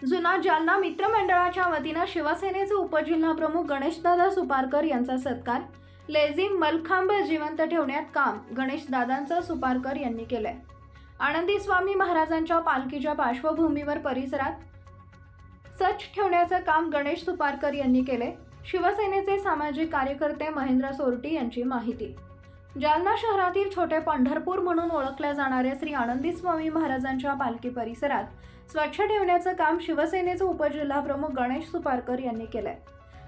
जुना जालना मित्रमंडळाच्या वतीनं शिवसेनेचे उपजिल्हाप्रमुख गणेशदादा सुपारकर यांचा सत्कार लेझिम मलखांब जिवंत ठेवण्यात काम गणेशदादांचा सुपारकर यांनी केलंय। आनंदी स्वामी महाराजांच्या पालखीच्या पार्श्वभूमीवर परिसरात स्वच्छ ठेवण्याचं काम गणेश सुपारकर यांनी केले। शिवसेनेचे सामाजिक कार्यकर्ते महेंद्र सोरटी यांची माहिती। जालना शहरातील छोटे पंढरपूर म्हणून ओळखल्या जाणाऱ्या श्री आनंदी स्वामी महाराजांच्या पालखी परिसरात स्वच्छ ठेवण्याचं काम शिवसेनेचे उपजिल्हाप्रमुख गणेश सुपारकर यांनी केलंय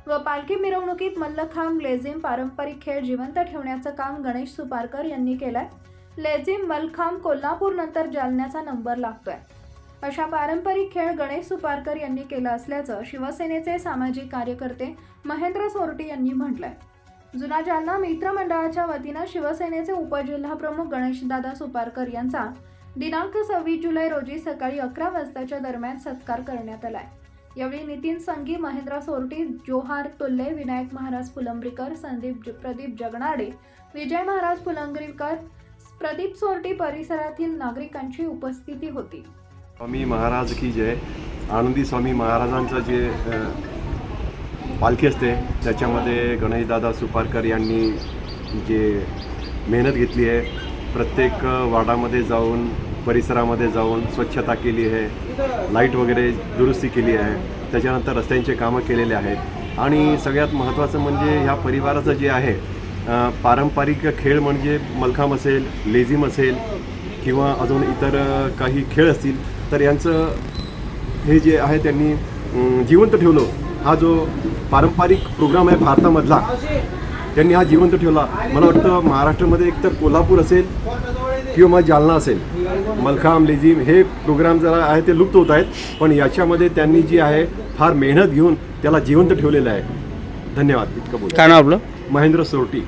व पालखी मिरवणुकीत मल्लखांब लेझिम पारंपरिक खेळ जिवंत ठेवण्याचं काम गणेश सुपारकर यांनी केलंय। लेझिम मलखांब कोल्हापूर नंतर जालन्याचा नंबर लागतोय अशा पारंपरिक खेळ गणेश सुपारकर यांनी केलं असल्याचं शिवसेनेचे सामाजिक कार्यकर्ते महेंद्र सोरटी यांनी म्हटलंय। जुना जालना मित्रमंडळाच्या वतीनं शिवसेनेचे उपजिल्हाप्रमुख गणेशदादा सुपारकर यांचा दिनांक 26 जुलै रोजी सकाळी 11 वाजताच्या दरम्यान सत्कार करण्यात आलाय। यावेळी नितीन संगी, महेंद्र सोरटी, जोहार तुल्ले, विनायक महाराज फुलंब्रीकर, प्रदीप जगनाडे, विजय महाराज फुलंब्रीकर, प्रदीप सोरटी परिसरातील नागरिकांची उपस्थिती होती। स्वामी महाराज की जय। आनंदी स्वामी महाराजांचं जे पालखी असते त्याच्यामध्ये गणेशदादा सुपारकर यांनी जे मेहनत घेतली आहे, प्रत्येक वाडामध्ये जाऊन परिसरामध्ये जाऊन स्वच्छता केली आहे, लाईट वगैरे दुरुस्ती केली आहे, त्याच्यानंतर रस्त्यांचे कामं केलेले आहेत आणि सगळ्यात महत्त्वाचं म्हणजे ह्या परिवाराचं जे आहे पारंपरिक खेळ म्हणजे मलखांब असेल, लेझिम असेल किंवा अजून इतर काही खेळ असतील तर यांचं हे जे आहे त्यांनी जिवंत ठेवलं। हा जो पारंपरिक प्रोग्राम आहे भारतामधला त्यांनी हा जिवंत ठेवला। मला वाटतं महाराष्ट्रामध्ये एकतर कोल्हापूर असेल किंवा मग जालना असेल, मलखांब लेझिम हे प्रोग्राम जरा आहे ते लुप्त होत आहेत, पण याच्यामध्ये त्यांनी जी आहे फार मेहनत घेऊन त्याला जिवंत ठेवलेलं आहे। धन्यवाद। इतकं बोल। काय नाव आपलं? महेंद्र सोरटी।